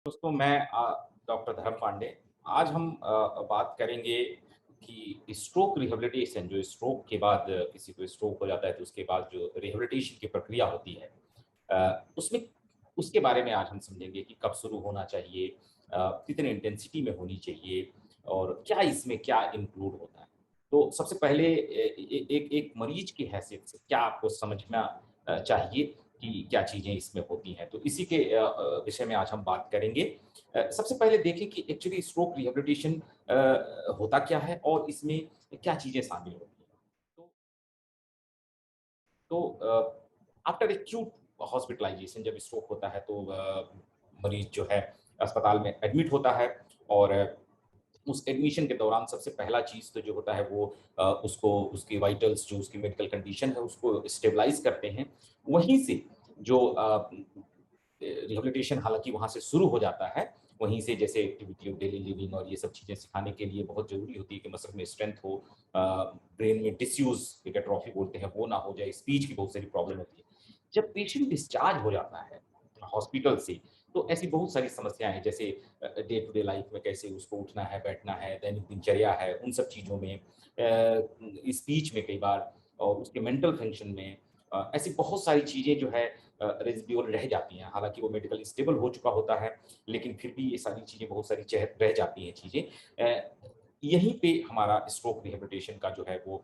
दोस्तों मैं डॉक्टर धर्म पांडे। आज हम बात करेंगे कि स्ट्रोक रिहेबिलिटेशन, जो स्ट्रोक के बाद किसी को स्ट्रोक हो जाता है तो उसके बाद जो रिहेबिलिटेशन की प्रक्रिया होती है, उसमें उसके बारे में आज हम समझेंगे कि कब शुरू होना चाहिए, कितने इंटेंसिटी में होनी चाहिए और क्या इसमें क्या इंक्लूड होता है। तो सबसे पहले एक एक मरीज की हैसियत से क्या आपको समझना चाहिए कि क्या चीज़ें इसमें होती हैं। तो इसी के विषय में आज हम बात करेंगे। सबसे पहले देखें कि एक्चुअली स्ट्रोक रिहैबिलिटेशन होता क्या है और इसमें क्या चीज़ें शामिल होती हैं। तो आफ्टर एक्यूट हॉस्पिटलाइजेशन जब स्ट्रोक होता है तो मरीज जो है अस्पताल में एडमिट होता है और उस एडमिशन के दौरान सबसे पहला चीज़ तो जो होता है वो उसको उसकी वाइटल्स, जो उसकी मेडिकल कंडीशन है उसको स्टेबलाइज़ करते हैं। वहीं से जो रिहैबिलिटेशन हालाँकि वहाँ से शुरू हो जाता है, वहीं से जैसे एक्टिविटी ऑफ डेली लिविंग और ये सब चीज़ें सिखाने के लिए बहुत ज़रूरी होती है कि मसल में स्ट्रेंथ हो, ब्रेन में डिसयूज़, हिपैट्रोफी बोलते हैं, वो ना हो जाए, स्पीच की बहुत सारी प्रॉब्लम होती है। जब पेशेंट डिस्चार्ज हो जाता है हॉस्पिटल से, तो ऐसी बहुत सारी समस्याएँ हैं, जैसे डे टू डे लाइफ में कैसे उसको उठना है, बैठना है, दैनिक दिनचर्या है, उन सब चीज़ों में, स्पीच में कई बार और उसके मेंटल फंक्शन में ऐसी बहुत सारी चीज़ें जो है रेसिड्यूअल रह जाती हैं। हालाँकि वो मेडिकली स्टेबल हो चुका होता है, लेकिन फिर भी ये सारी चीज़ें बहुत सारी चह रह जाती हैं चीज़ें। यहीं पे हमारा स्ट्रोक रिहैबिलिटेशन का जो है वो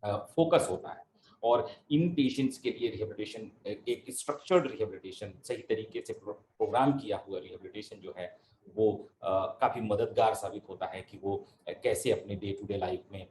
फ़ोकस होता है और इन पेशेंट्स के लिए रिहैबिलिटेशन एक स्ट्रक्चर्ड रिहैबिलिटेशन, सही तरीके से प्रोग्राम किया हुआ रिहैबिलिटेशन जो है वो काफ़ी मददगार साबित होता है कि वो कैसे अपने डे टू डे लाइफ में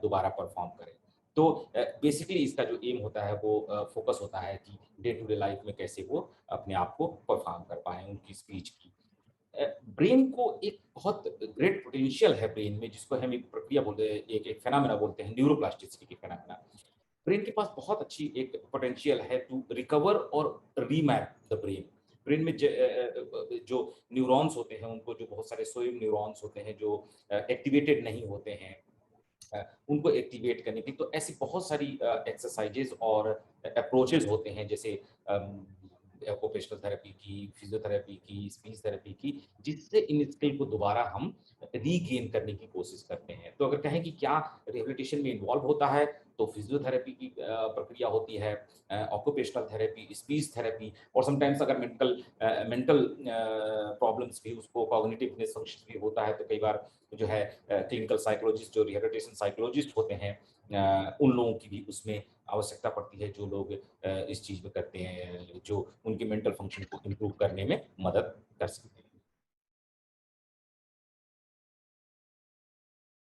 दोबारा परफ़ॉर्म करें। तो बेसिकली इसका जो एम होता है वो फ़ोकस होता है कि डे टू डे लाइफ में कैसे वो अपने आप को परफ़ॉर्म कर पाएँ, उनकी स्पीच की। ब्रेन को एक बहुत ग्रेट पोटेंशियल है ब्रेन में, जिसको हम एक प्रक्रिया बोलते हैं, एक फेनोमेना बोलते हैं, न्यूरोप्लास्टिसिटी के फेनोमेना। ब्रेन के पास बहुत अच्छी एक पोटेंशियल है टू रिकवर और रीमैप द ब्रेन। ब्रेन में जो न्यूरॉन्स होते हैं, उनको जो बहुत सारे सोए न्यूरॉन्स होते हैं जो एक्टिवेटेड नहीं होते हैं, उनको एक्टिवेट करने की तो ऐसी बहुत सारी एक्सरसाइजेज और अप्रोचेस होते हैं, जैसे ऑक्यूपेशनल थेरेपी की, फिजियोथेरेपी की, स्पीच थेरेपी की, जिससे इन स्किल को दोबारा हम रीगेन करने की कोशिश करते हैं। तो अगर कहें कि क्या रिहैबिलिटेशन में इन्वॉल्व होता है, तो फिजियोथेरेपी की प्रक्रिया होती है, ऑक्यूपेशनल थेरेपी, स्पीच थेरेपी और समटाइम्स अगर मेंटल प्रॉब्लम्स भी, उसको कॉग्निटिव डिसफंक्शन भी होता है, तो कई बार जो है क्लिनिकल साइकोलॉजिस्ट, जो रिहैबिलिटेशन साइकोलॉजिस्ट होते हैं, उन लोगों की भी उसमें आवश्यकता पड़ती है, जो लोग इस चीज़ में करते हैं, जो उनके मेंटल फंक्शन को इम्प्रूव करने में मदद कर सकते हैं।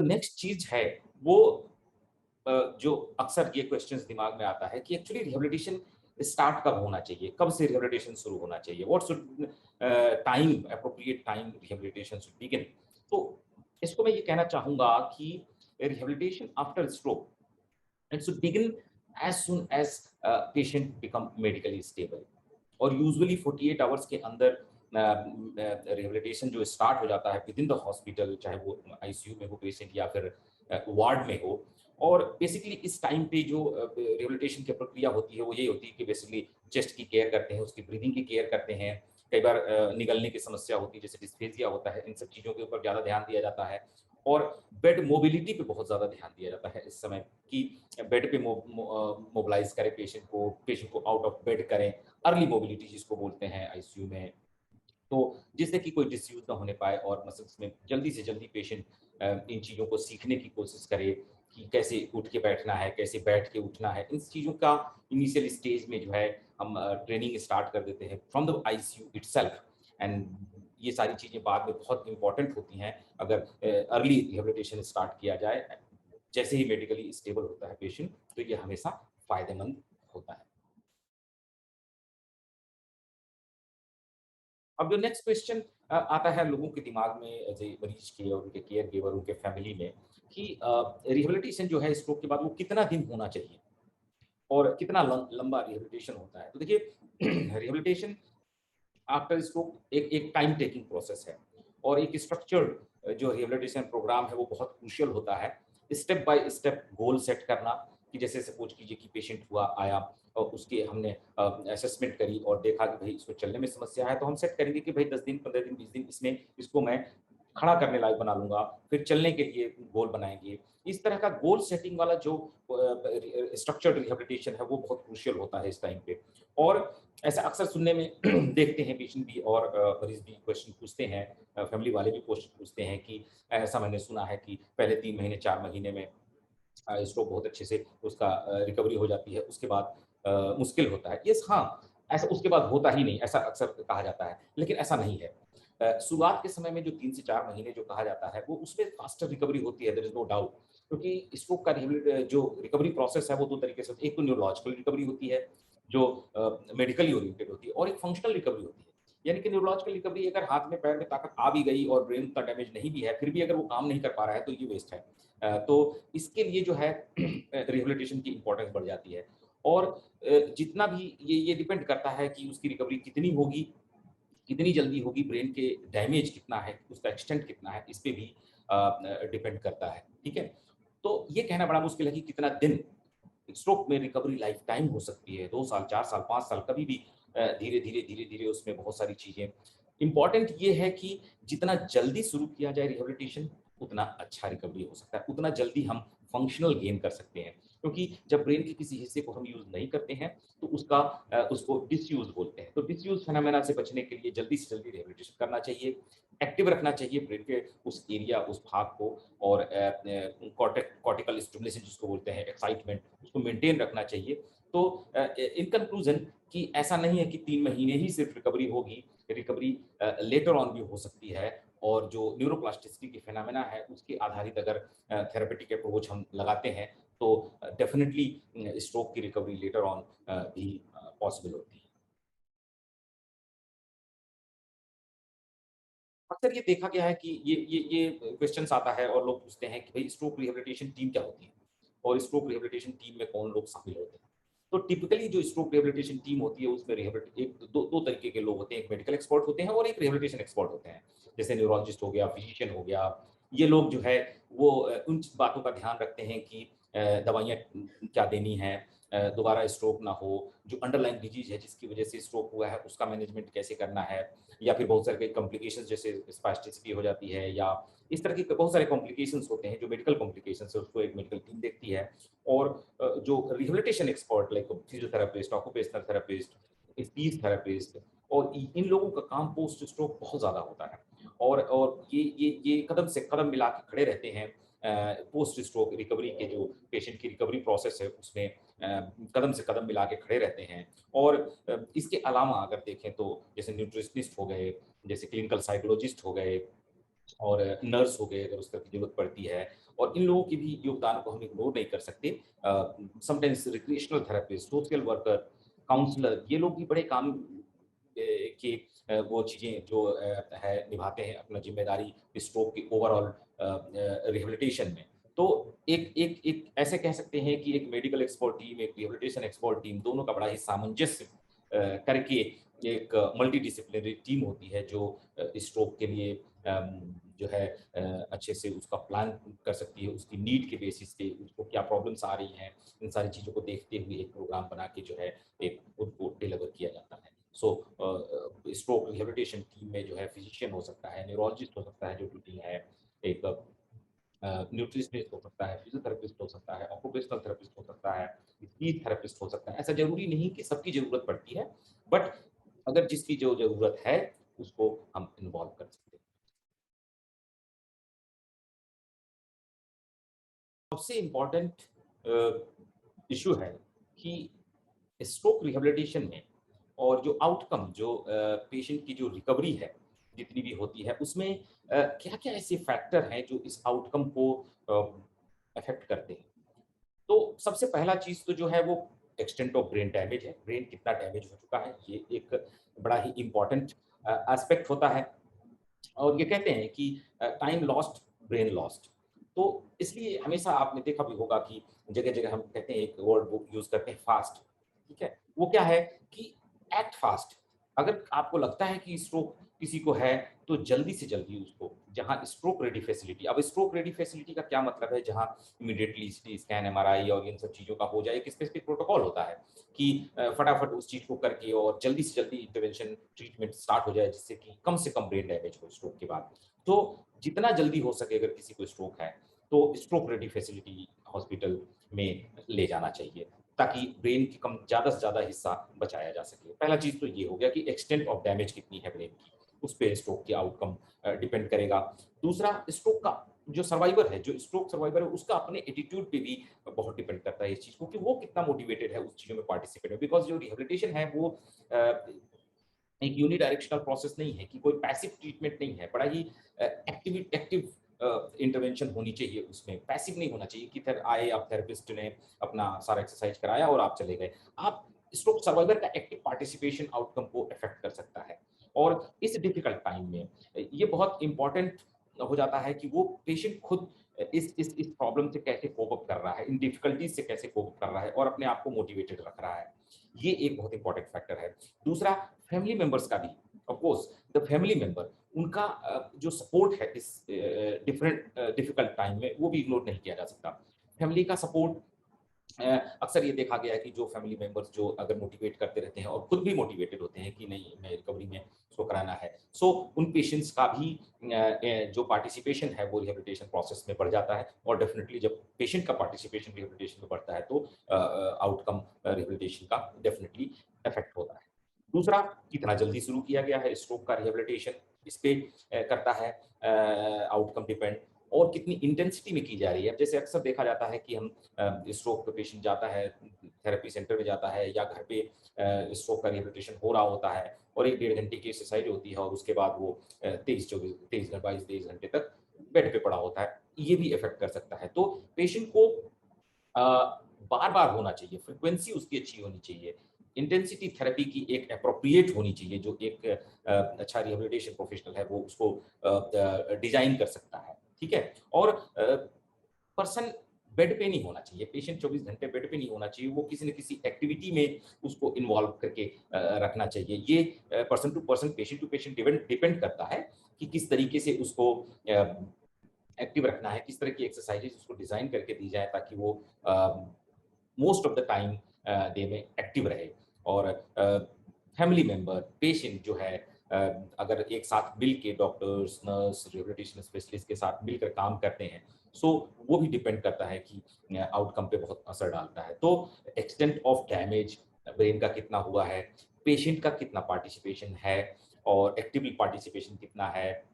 नेक्स्ट चीज़ है वो, जो अक्सर ये क्वेश्चंस दिमाग में आता है कि एक्चुअली रिहैबिलिटेशन स्टार्ट कब होना चाहिए? कब से रिहैबिलिटेशन शुरू होना चाहिए? What should time, appropriate time rehabilitation should begin? तो इसको मैं ये कहना चाहूँगा कि rehabilitation after stroke, it should begin as soon as patient become medically stable और यूजुअली 48 आवर्स के अंदर रिहैबिलिटेशन जो स्टार्ट हो जाता है विद इन द हॉस्पिटल, चाहे वो आईसीयू में हो पेशेंट या फिर वार्ड में हो। और बेसिकली इस टाइम पे जो रिहैबिलिटेशन की प्रक्रिया होती है वो ये होती है कि बेसिकली चेस्ट की केयर करते हैं, उसकी ब्रीदिंग की केयर करते हैं। कई बार निगलने की समस्या होती है, जैसे डिस्फेजिया होता है, इन सब चीज़ों के ऊपर ज़्यादा ध्यान दिया जाता है और बेड मोबिलिटी पे बहुत ज़्यादा ध्यान दिया जाता है इस समय, कि बेड पे मोबिलाइज़ करें पेशेंट को आउट ऑफ बेड करें, अर्ली मोबिलिटी जिसको बोलते हैं आईसीयू में। तो जिससे कि कोई डिसयूज़ ना होने पाए और मसल्स में जल्दी से जल्दी पेशेंट इन चीज़ों को सीखने की कोशिश करे कि कैसे उठ के बैठना है, कैसे बैठ के उठना है। इन चीज़ों का इनिशियल स्टेज में जो है हम ट्रेनिंग स्टार्ट कर देते हैं from the ICU itself. And ये सारी चीज़ें बाद में बहुत इम्पोर्टेंट होती हैं अगर अर्ली रिहैबिलिटेशन स्टार्ट किया जाए। जैसे ही मेडिकली स्टेबल होता है पेशेंट, तो ये हमेशा फ़ायदेमंद होता है। अब जो नेक्स्ट क्वेश्चन आता है लोगों के दिमाग में एज़ ए मरीज के और उनके केयर गिवर, उनके फैमिली में, कि रिहैबिलिटेशन जो है स्ट्रोक के बाद वो कितना दिन होना चाहिए और कितना लंबा रिहैबिलिटेशन होता है। तो देखिए रिहैबिलिटेशन आफ्टर स्ट्रोक एक एक टाइम टेकिंग प्रोसेस है और एक स्ट्रक्चर्ड जो रिहैबिलिटेशन प्रोग्राम है वो बहुत क्रूशियल होता है। Step by step goal set करना कि जैसे सपोज कीजिए कि पेशेंट हुआ आया और उसके हमने असेसमेंट करी और देखा कि भाई इसको चलने में समस्या है, तो हम सेट करेंगे कि भाई 10 दिन, 15 दिन, 20 दिन इसमें इसको मैं खड़ा करने लायक बना लूँगा, फिर चलने के लिए गोल बनाएँगे। इस तरह का गोल सेटिंग वाला जो स्ट्रक्चर्ड रिहैबिलिटेशन है, वो बहुत क्रूशियल होता है इस टाइम पे। और ऐसा अक्सर सुनने में देखते हैं पेशेंट भी और मरीज़ भी क्वेश्चन पूछते हैं, फैमिली वाले भी क्वेश्चन पूछते हैं कि ऐसा मैंने सुना है कि पहले 3 महीने, 4 महीने में स्ट्रोक बहुत अच्छे से उसका रिकवरी हो जाती है, उसके बाद मुश्किल होता है। येस हाँ, ऐसा उसके बाद होता ही नहीं, ऐसा अक्सर कहा जाता है, लेकिन ऐसा नहीं है। शुरुआत के समय में जो 3 से 4 महीने जो कहा जाता है, वो उसमें फास्टर रिकवरी होती है, देयर इज़ नो डाउट। क्योंकि स्ट्रोक का जो रिकवरी प्रोसेस है, वो 2 तरीके से होती है। एक तो न्यूरोलॉजिकल रिकवरी होती है, जो मेडिकली ओरिएंटेड होती है और एक फंक्शनल रिकवरी होती है। यानी कि न्यूरोलॉजिकल रिकवरी अगर हाथ में, पैर में ताकत आ भी गई और ब्रेन उतना डैमेज नहीं भी है, फिर भी अगर वो काम नहीं कर पा रहा है, तो ये वेस्ट है। तो इसके लिए जो है रिहैबिलिटेशन की इम्पोर्टेंस बढ़ जाती है और जितना भी ये डिपेंड करता है कि उसकी रिकवरी कितनी होगी, कितनी जल्दी होगी, ब्रेन के डैमेज कितना है, उसका एक्सटेंट कितना है, इस पे भी डिपेंड करता है, ठीक है? तो ये कहना बड़ा मुश्किल है कि कितना दिन स्ट्रोक में रिकवरी लाइफ टाइम हो सकती है, 2 साल, 4 साल, 5 साल, कभी भी धीरे-धीरे, धीरे-धीरे उसमें बहुत सारी चीज़ें इम्पोर्टेंट ये है कि जितना जल्दी शुरू किया जाए रिहैबिलिटेशन, उतना अच्छा रिकवरी हो सकता है, उतना जल्दी हम फंक्शनल गेन कर सकते हैं। क्योंकि जब ब्रेन के किसी हिस्से को हम यूज़ नहीं करते हैं, तो उसको डिसयूज़ बोलते हैं। तो डिसयूज़ फिनोमेना से बचने के लिए जल्दी से जल्दी रिहैबिलिटेशन करना चाहिए, एक्टिव रखना चाहिए ब्रेन के उस एरिया, उस भाग को और कॉर्टिकल स्टिमुलेशन जिसको बोलते हैं, एक्साइटमेंट, उसको मेंटेन रखना चाहिए। तो इन कंक्लूजन कि ऐसा नहीं है कि 3 महीने ही सिर्फ रिकवरी होगी, रिकवरी लेटर ऑन भी हो सकती है और जो न्यूरोप्लास्टिसिटी की फिनोमेना है, उसके आधारित अगर थेरेपेटिक अप्रोच हम लगाते हैं, तो डेफिनिटली स्ट्रोक की रिकवरी लेटर ऑन भी पॉसिबल होती है। अक्सर ये देखा गया है कि ये क्वेश्चन्स आता है और लोग पूछते हैं कि भई स्ट्रोक रिहैबिलिटेशन टीम क्या होती है? और स्ट्रोक रिहैबिलिटेशन टीम में कौन लोग शामिल होते हैं? तो टिपिकली जो स्ट्रोक रिहैबिलिटेशन टीम होती है उसमें रिहैबिलिट एक 2 तरीके के लोग होते हैं, एक मेडिकल एक्सपर्ट होते हैं और एक रिहैबिलिटेशन एक्सपर्ट होते हैं। जैसे न्यूरोलॉजिस्ट हो गया, फिजिशियन हो गया, ये लोग जो है वो उन बातों का ध्यान रखते हैं कि दवाइयाँ क्या देनी है, दोबारा स्ट्रोक ना हो, जो अंडरलाइंग डिजीज़ है जिसकी वजह से स्ट्रोक हुआ है उसका मैनेजमेंट कैसे करना है या फिर बहुत सारे कॉम्प्लिकेशंस जैसे स्पास्टिसिटी हो जाती है या इस तरह के बहुत सारे कॉम्प्लिकेशंस होते हैं जो मेडिकल कॉम्प्लिकेशंस है उसको एक मेडिकल टीम देखती है और जो rehabilitation expert like physiotherapist, occupational therapist, speech therapist और इन लोगों का काम पोस्ट स्ट्रोक बहुत ज़्यादा होता है और ये कदम से कदम मिला के खड़े रहते हैं पोस्ट स्ट्रोक रिकवरी के जो पेशेंट की रिकवरी प्रोसेस है उसमें कदम से कदम मिला के खड़े रहते हैं और इसके अलावा अगर देखें तो जैसे न्यूट्रिशनिस्ट हो गए, जैसे क्लिनिकल साइकोलॉजिस्ट हो गए और नर्स हो गए अगर उस तरह की ज़रूरत पड़ती है और इन लोगों के भी योगदान को हम इग्नोर नहीं कर सकते। Sometimes recreational therapist, social worker, counsellor ये लोग भी बड़े काम के वो चीज़ें जो है निभाते हैं अपना ज़िम्मेदारी स्ट्रोक की ओवरऑल रिहैबिलिटेशन में। तो एक एक एक ऐसे कह सकते हैं कि एक मेडिकल एक्सपर्ट टीम, एक रिहैबिलिटेशन एक्सपर्ट टीम दोनों का बड़ा ही सामंजस्य करके एक मल्टीडिसिप्लिनरी टीम होती है जो स्ट्रोक के लिए जो है अच्छे से उसका प्लान कर सकती है, उसकी नीड के बेसिस पे उसको क्या प्रॉब्लम्स आ रही हैं, इन सारी चीज़ों को देखते हुए एक प्रोग्राम बना के जो है एक उनको डिलीवर किया जाता है। सो स्ट्रोक रिहैबिलिटेशन टीम में जो है फिजिशियन हो सकता है, न्यूरोलॉजिस्ट हो सकता है जो ड्यूटी है, एक न्यूट्रिशनिस्ट हो सकता है, फिजियोथेरेपिस्ट हो सकता है, ऑक्यूपेशनल थेरेपिस्ट हो सकता है, स्पीच थेरेपिस्ट हो सकता है। ऐसा ज़रूरी नहीं कि सबकी ज़रूरत पड़ती है, बट अगर जिसकी जो ज़रूरत है, उसको हम इन्वॉल्व कर सकते हैं। सबसे इम्पोर्टेंट इश्यू है कि स्ट्रोक रिहैबिलिटेशन में और जो आउटकम जो पेशेंट की जो रिकवरी है, जितनी भी होती है, उसमें क्या-क्या ऐसे फैक्टर हैं जो इस आउटकम को अफ़ेक्ट करते हैं? तो सबसे पहला चीज़ तो जो है वो एक्सटेंट ऑफ ब्रेन डैमेज है। ब्रेन कितना डैमेज हो चुका है, ये एक बड़ा ही इम्पोर्टेंट एस्पेक्ट होता है। और ये कहते हैं कि टाइम लॉस्ट ब्रेन लॉस्ट। तो इसलिए हमेशा आपने देखा भी होगा कि जगह-जगह हम कहते हैं एक वर्ड वो यूज़ करते हैं फास्ट, ठीक है? वो क्या है कि एक्ट फास्ट। अगर आपको लगता है कि स्ट्रोक किसी को है, तो जल्दी से जल्दी उसको जहाँ स्ट्रोक रेडी फैसिलिटी, अब स्ट्रोक रेडी फैसिलिटी का क्या मतलब है, जहाँ इमीडिएटली सीटी स्कैन, एमआरआई और इन सब चीज़ों का हो जाए, एक स्पेसिफिक प्रोटोकॉल होता है कि फटाफट उस चीज़ को करके और जल्दी से जल्दी इंटरवेंशन ट्रीटमेंट स्टार्ट हो जाए, जिससे कि कम से कम ब्रेन डैमेज हो स्ट्रोक के बाद। तो जितना जल्दी हो सके अगर किसी को स्ट्रोक है, तो स्ट्रोक रेडी फैसिलिटी हॉस्पिटल में ले जाना चाहिए, ताकि ब्रेन की कम ज़्यादा से ज़्यादा हिस्सा बचाया जा सके। पहला चीज़ तो ये हो गया कि एक्सटेंट ऑफ डैमेज कितनी है ब्रेन की, उस पे स्ट्रोक की आउटकम डिपेंड करेगा। दूसरा, स्ट्रोक का जो सर्वाइवर है, जो स्ट्रोक सर्वाइवर है, उसका अपने एटीट्यूड पे भी बहुत डिपेंड करता है इस चीज़ को, कि वो कितना मोटिवेटेड है उस चीज़ों में पार्टिसिपेट है। बिकॉज़ जो रिहैबिलिटेशन है वो एक यूनिडायरेक्शनल प्रोसेस नहीं है, कि कोई पैसिव ट्रीटमेंट नहीं है, बड़ा ही एक्टिव इंटरवेंशन होनी चाहिए उसमें, पैसिव नहीं होना चाहिए कि फिर आए, आप थेरेपिस्ट ने अपना सारा एक्सरसाइज कराया और आप चले गए। आप स्ट्रोक सर्वाइवर का एक्टिव पार्टिसिपेशन आउटकम को अफेक्ट कर सकता है। और इस डिफिकल्ट टाइम में ये बहुत इंपॉर्टेंट हो जाता है कि वो पेशेंट खुद इस प्रॉब्लम से कैसे कोप अप कर रहा है, इन डिफिकल्टीज से कैसे कोप अप कर रहा है और अपने आप को मोटिवेटेड रख रहा है। ये एक बहुत इंपॉर्टेंट फैक्टर है। दूसरा, फैमिली मेंबर्स का भी, of course the family member, उनका जो सपोर्ट है इस डिफिकल्ट टाइम में, वो भी इग्नोर नहीं किया जा सकता। फैमिली का सपोर्ट, अक्सर ये देखा गया है कि जो फैमिली मेंबर्स जो अगर मोटिवेट करते रहते हैं और खुद भी मोटिवेटेड होते हैं कि नहीं, मैं रिकवरी में इसको कराना है, सो उन पेशेंट्स का भी जो पार्टिसिपेशन है वो रिहेबिलिटेशन प्रोसेस में बढ़ जाता है। और डेफिनेटली जब पेशेंट का पार्टिसिपेशन रिहेबिलिटेशन में बढ़ता है, तो आउटकम रिहेबिलिटेशन का डेफिनेटली इफेक्ट होता है। दूसरा, कितना जल्दी शुरू किया गया है स्ट्रोक का रिहेबिलिटेशन, इस पे करता है आउटकम डिपेंड, और कितनी इंटेंसिटी में की जा रही है। अब जैसे अक्सर देखा जाता है कि हम स्ट्रोक का पेशेंट जाता है, थेरेपी सेंटर में जाता है या घर पे स्ट्रोक का रिहेबिलिटेशन हो रहा होता है, और 1 डेढ़ घंटे की एक्सरसाइज होती है और उसके बाद वो 22 घंटे तक बेड पे पड़ा होता है। ये भी इफ़ेक्ट कर सकता है। तो पेशेंट को बार-बार होना चाहिए, फ्रीक्वेंसी उसकी अच्छी होनी चाहिए। इंटेंसिटी थेरेपी की एक एप्रोप्रिएट होनी चाहिए, जो एक अच्छा रिहैबिलिटेशन प्रोफेशनल है वो उसको डिज़ाइन कर सकता है, ठीक है? और पर्सन बेड पे नहीं होना चाहिए, पेशेंट 24 घंटे बेड पे नहीं होना चाहिए, वो किसी न किसी एक्टिविटी में उसको इन्वॉल्व करके रखना चाहिए। ये person to person, patient to patient depend करता है कि किस तरीके से उसको एक्टिव रखना है, किस तरह की एक्सरसाइजेज़ उसको डिज़ाइन करके दी जाए, ताकि वो most of the time day में एक्टिव रहे। और फैमिली मेंबर, पेशेंट जो है, अगर एक साथ मिल के डॉक्टर्स, नर्स, रिहैबिलिटेशन स्पेशलिस्ट के साथ मिलकर काम करते हैं, सो वो भी डिपेंड करता है कि आउटकम पे बहुत असर डालता है। तो एक्सटेंट ऑफ डैमेज ब्रेन का कितना हुआ है, पेशेंट का कितना पार्टिसिपेशन है और एक्टिव पार्टिसिपेशन कितना है,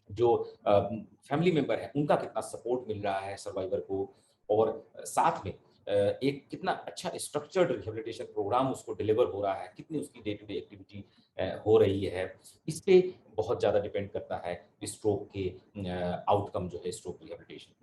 जो फैमिली मेंबर है उनका कितना सपोर्ट मिल रहा है सर्वाइवर को, और साथ में एक कितना अच्छा स्ट्रक्चर्ड रिहैबिलिटेशन प्रोग्राम उसको डिलीवर हो रहा है, कितनी उसकी डे टू डे एक्टिविटी हो रही है, इस पे बहुत ज़्यादा डिपेंड करता है स्ट्रोक के आउटकम जो है स्ट्रोक रिहैबिलिटेशन।